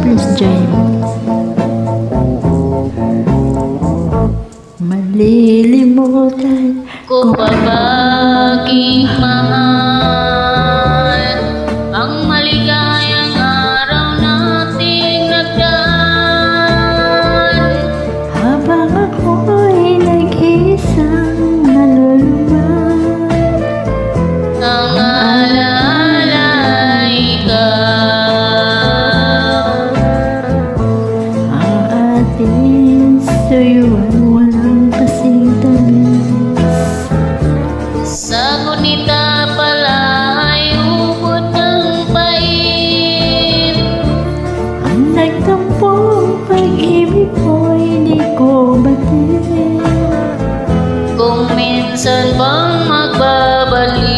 Please join me. Malilimutan Ko pa ba aking mahal ang maligayang araw nating nagdaan? habang ako'y nag-iisang naluluma. Ang alaala ikaw, Ang ating suyuan walang kasing tamis. sa gunita pala ay ubod ng pait. Ang nagtampong pag-ibig ko'y di ko batid. Kung minsan bang magbabalik,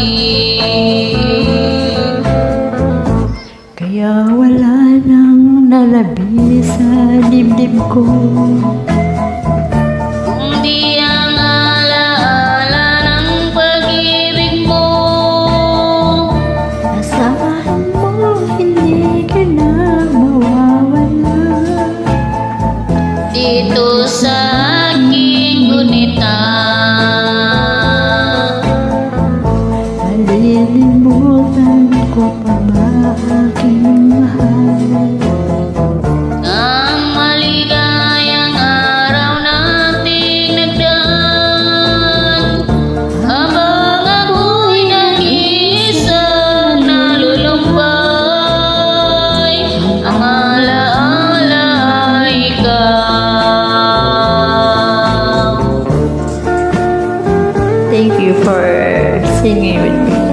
Kaya wala nang nalabi sa dibdib ko. kung di ang alaala ng pag-ibig mo, Asahan mo hindi ka na mawawala. dito sa aking gunita. Malilimutan ko pa ba aking mahal? Ang maligayang araw nating nagdaan, habang ako'y nag-iisang nalulumbay. Ang alaala ikaw. Thank you for singing with me.